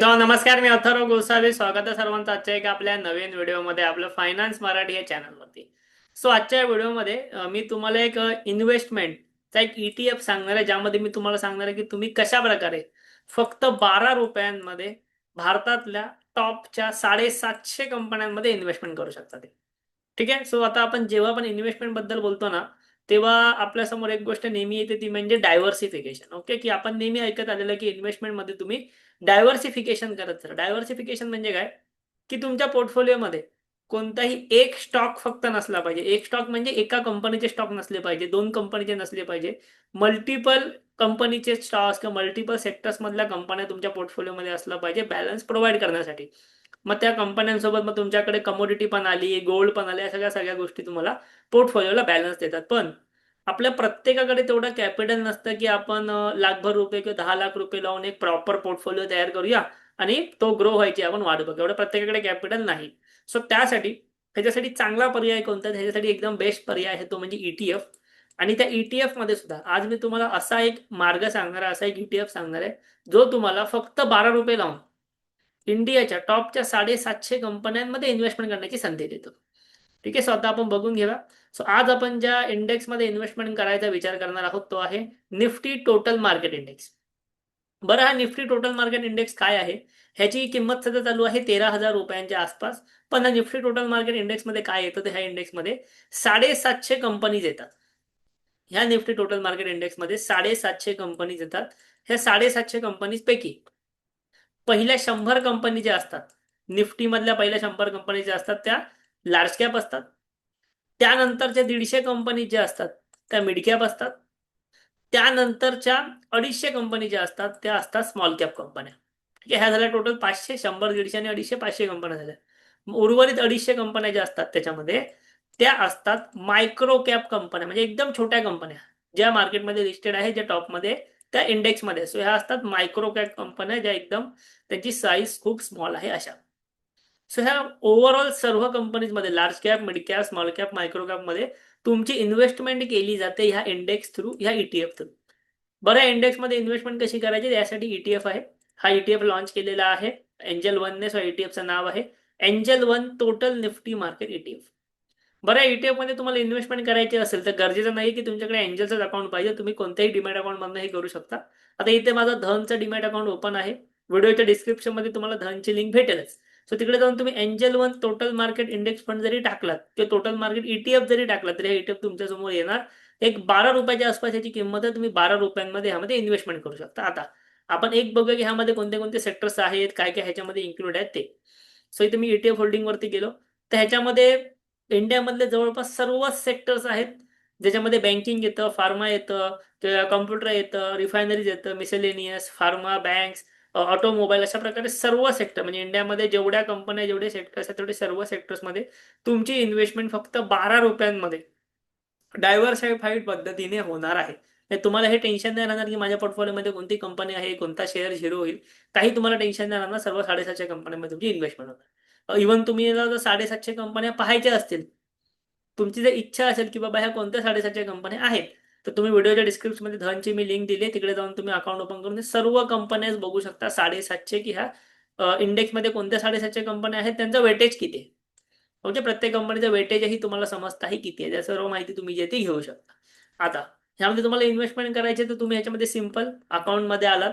नमस्कार, मी अथर्व गोसावी. स्वागत आहे सर्वांचं आजच्या एका आपल्या नवीन व्हिडिओमध्ये, आपलं फायनान्स मराठी या चॅनलवरती. सो आजच्या व्हिडिओमध्ये मी तुम्हाला एक इन्व्हेस्टमेंटचा एक ETF सांगणार आहे, ज्यामध्ये मी तुम्हाला सांगणार आहे की तुम्ही कशा प्रकारे फक्त 12 रुपयांमध्ये भारतातल्या टॉपच्या 750 कंपन्यांमध्ये इन्व्हेस्टमेंट करू शकता ते. ठीक आहे. सो आता आपण जेव्हा पण इन्व्हेस्टमेंट बद्दल बोलतो ना, तेव्हा आपल्यासमोर एक गोष्ट नेहमी येते, ती म्हणजे डायव्हर्सिफिकेशन. ओके, की आपण नेहमी ऐकत आलेलं की इन्व्हेस्टमेंटमध्ये तुम्ही डायव्हर्सिफिकेशन करत राहा. डायव्हर्सिफिकेशन म्हणजे काय, की तुमच्या पोर्टफोलिओमध्ये कोणताही एक स्टॉक फक्त नसला पाहिजे. एक स्टॉक म्हणजे एका कंपनीचे स्टॉक नसले पाहिजे, दोन कंपनीचे नसले पाहिजे. मल्टिपल कंपनीचे स्टॉक्स किंवा मल्टिपल सेक्टर्स मधल्या कंपन्या तुमच्या पोर्टफोलिओमध्ये असला पाहिजे, बॅलन्स प्रोव्हाइड करण्यासाठी. मग त्या कंपन्यांसोबत मग तुमच्याकडे कमोडिटी पण आली, गोल्ड पण आले, या सगळ्या सगळ्या गोष्टी तुम्हाला पोर्टफोलिओला बॅलन्स देतात. पण आपल्या प्रत्येकाकडे तेवढं कॅपिटल नसतं की आपण लाखभर रुपये किंवा 10 लाख रुपये लावून एक प्रॉपर पोर्टफोलिओ तयार करूया आणि तो ग्रो व्हायची आपण वाट बघू. एवढं प्रत्येकाकडे कॅपिटल नाही. सो त्याच्यासाठी चांगला पर्याय कोणता, त्याच्यासाठी एकदम बेस्ट पर्याय आहे तो म्हणजे ETF. आणि त्या ETF मध्ये सुद्धा आज मी तुम्हाला असा एक मार्ग सांगणार आहे, असा एक ETF सांगणार आहे, जो तुम्हाला फक्त 12 रुपये लावून इंडियाच्या टॉपच्या 750 कंपन्यांमध्ये इन्व्हेस्टमेंट करण्याची संधी देतो. ठीक आहे. सो आता आपण बघून घेऊया. सो आज आपण ज्या इंडेक्समध्ये इन्व्हेस्टमेंट करायचा विचार करणार आहोत, तो आहे निफ्टी टोटल मार्केट इंडेक्स. बरं, हा निफ्टी टोटल मार्केट इंडेक्स काय आहे, ह्याची किंमत सध्या चालू आहे 13,000 रुपयांच्या आसपास. पण हा निफ्टी टोटल मार्केट इंडेक्समध्ये काय येतं, तर ह्या इंडेक्समध्ये 750 कंपनीज येतात. ह्या निफ्टी टोटल मार्केट इंडेक्समध्ये 750 कंपनीज येतात. ह्या 750 कंपनीज पैकी पहिल्या 100 कंपनी ज्या असतात, निफ्टी मधल्या पहिल्या 100 कंपनी ज्या असतात त्या लार्ज कॅप असतात. त्यानंतरच्या 150 कंपनी ज्या असतात त्या मिड कॅप असतात. त्यानंतरच्या 250 कंपनी ज्या असतात त्या असतात स्मॉल कॅप कंपन्या. ठीक आहे. ह्या झाल्या टोटल 500, 100, 150 आणि 250, 500 कंपन्या झाल्या. उर्वरित 250 कंपन्या ज्या असतात त्याच्यामध्ये त्या असतात मायक्रो कॅप कंपन्या, म्हणजे एकदम छोट्या कंपन्या ज्या मार्केटमध्ये लिस्टेड आहे, ज्या टॉपमध्ये त्या इंडेक्समध्ये. सो ह्या असतात मायक्रो कॅप कंपन्या, ज्या एकदम त्यांची साईज खूप स्मॉल आहे अशा. सो ह्या ओव्हरऑल सर्व कंपनीजमध्ये large cap, mid cap, small cap, micro cap मध्ये तुमची इन्व्हेस्टमेंट केली जाते ह्या इंडेक्स थ्रू, ह्या ETF थ्रू. बरं, इंडेक्समध्ये इन्व्हेस्टमेंट कशी करायची यासाठी ETF आहे. हा ETF लॉन्च केलेला आहे एंजल वनने. सो ETFचं नाव आहे angel one total Nifty market ETF. बरं, ETF मध्ये तुम्हाला इन्व्हेस्टमेंट करायची असेल तर गरजेचं नाही की तुमच्याकडे एंजलचं अकाउंट पाहिजे, तुम्ही कोणत्याही डिमॅट अकाउंट मधून हे करू शकता. आता इथे माझं धनचं डिमॅट अकाउंट ओपन आहे. व्हिडिओच्या डिस्क्रिप्शन मध्ये तुम्हाला धनची लिंक भेटेलच. सो तिकडे जाऊन तुम्ही angel one total market index fund जरी टाकलात किंवा टोटल मार्केट ETF जरी टाकलात, तरी ETF तुमच्या समोर येणार. एक 12 रुपयाच्या आसपास याची किंमत आहे. तुम्ही 12 रुपयांमध्ये ह्यामध्ये इन्व्हेस्टमेंट करू शकता. आता आपण एक बघूया की ह्यामध्ये कोणते कोणते सेक्टर्स आहेत, काय काय ह्याच्यामध्ये इन्क्लूड आहेत ते. सो इथे मी ETF होल्डिंग वरती गेलो, तर ह्याच्यामध्ये इंडियामधले जवळपास सर्वच सेक्टर्स आहेत, ज्याच्यामध्ये बँकिंग येतं, फार्मा येतं, कम्प्युटर येतं, रिफायनरीज येतं, मिसेलेनियस, फार्मा, बँक्स, ऑटोमोबाईल, अशा प्रकारे सर्व सेक्टर, म्हणजे इंडियामध्ये जेवढ्या कंपन्या, जेवढे सेक्टर्स आहेत, तेवढे सर्व सेक्टर्समध्ये तुमची इन्व्हेस्टमेंट फक्त 12 रुपयांमध्ये डायव्हर्सिफाईड पद्धतीने होणार आहे. तुम्हाला हे टेन्शन नाही राहणार की माझ्या पोर्टफोलिओमध्ये कोणती कंपनी आहे, कोणता शेअर झिरो होईल. काही तुम्हाला टेन्शन नाही राहणार. सर्व 750 कंपन्यांमध्ये तुमची इन्व्हेस्टमेंट होणार. इव्हन तुम्ही जर 750 कंपन्या पाहायच्या असतील, तुमची जर इच्छा असेल की बाबा ह्या कोणत्या 750 कंपन्या आहेत, तर तुम्ही व्हिडिओच्या डिस्क्रिप्शन मध्ये धनची मी लिंक दिली, तिकडे जाऊन तुम्ही अकाउंट ओपन करून सर्व कंपन्या बघू शकता. 750 की ह्या इंडेक्समध्ये कोणत्या 750 कंपन्या आहेत, त्यांचं वेटेज किती आहे. म्हणजे प्रत्येक कंपनीचं वेटेजही तुम्हाला समजताही किती आहे, त्या सर्व माहिती तुम्ही जे ती घेऊ शकता. आता ह्यामध्ये तुम्हाला इन्व्हेस्टमेंट करायची, तर तुम्ही ह्याच्यामध्ये सिंपल अकाउंटमध्ये आलात,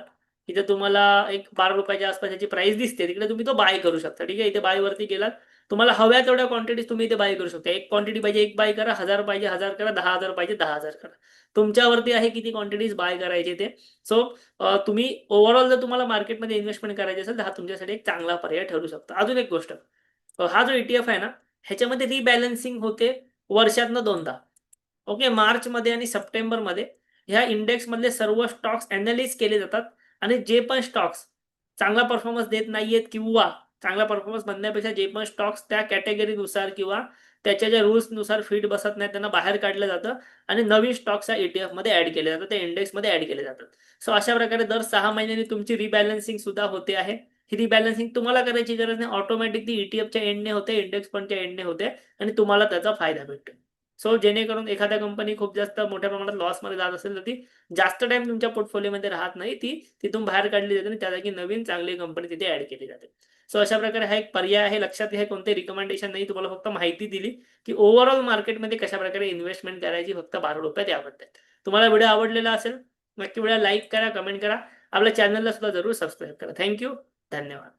इथे तुम्हाला एक 12 रुपयाच्या आसपास याची प्राइस दिसते, तिकडे तुम्ही तो बाय करू शकता. ठीक आहे. इथे बाय वरती गेलात, तुम्हाला हव्या तेवढ्या क्वांटिटीज तुम्ही इथे बाय करू शकता. एक क्वांटिटी पाहिजे एक बाय करा, 1000 पाहिजे 1000 करा, 10,000 पाहिजे 10,000 करा. तुमच्यावरती आहे किती क्वांटिटीज बाय करायचे ते. सो तुम्ही ओव्हरऑल जर तुम्हाला मार्केटमध्ये इन्व्हेस्टमेंट करायची असेल, तर हा तुमच्यासाठी एक चांगला पर्याय ठरू शकतो. अजून एक गोष्ट, हा जो ETF आहे ना, ह्याच्यामध्ये रिबॅलन्सिंग होते वर्षातनं दोनदा. ओके, मार्च मध्ये आणि सप्टेंबर मध्ये ह्या इंडेक्स मधले सर्व स्टॉक्स अनालिज केले जातात, आणि जे पण स्टॉक्स चांगला परफॉर्मन्स देत नाहीयेत, किंवा चांगला परफॉर्मन्स म्हणण्यापेक्षा जे पण स्टॉक्स त्या कॅटेगरीनुसार किंवा त्याच्या ज्या रूल्स नुसार फिट बसत नाही, त्यांना बाहेर काढलं जातं आणि नवीन स्टॉक्स या ETF मध्ये ऍड केले जातात, त्या इंडेक्स मध्ये ऍड केले जातात. सो अशा प्रकारे दर 6 महिन्यांनी तुमची रिबॅलन्सिंग सुद्धा होते आहे. ही रिबॅलन्सिंग तुम्हाला करायची गरज नाही, ऑटोमॅटिकली ETF च्या एंडने होते, इंडेक्स फंडच्या एंडने होते, आणि तुम्हाला त्याचा फायदा भेटतो. सो जेणेकरून एखाद्या कंपनी खूप जास्त मोठ्या प्रमाणात लॉसमध्ये जात असेल तर ती जास्त टाइम तुमच्या पोर्टफोलिओमध्ये राहत नाही, ती तिथून बाहेर काढली जाते आणि त्या जागी नवीन चांगली कंपनी तिथे ऍड केली जाते. सो अशा प्रकारे हा एक पर्याय आहे. लक्षात घ्या, कोणते रिकमेंडेशन नाही, तुम्हाला फक्त माहिती दिली की ओव्हरऑल मार्केटमध्ये कशा प्रकारे इन्व्हेस्टमेंट करायची फक्त 12 रुपयात याबद्दल. तुम्हाला व्हिडिओ आवडलेला असेल नक्की व्हिडिओ लाईक करा, कमेंट करा, आपल्या चॅनलला सुद्धा जरूर सबस्क्राईब करा. थँक्यू, धन्यवाद.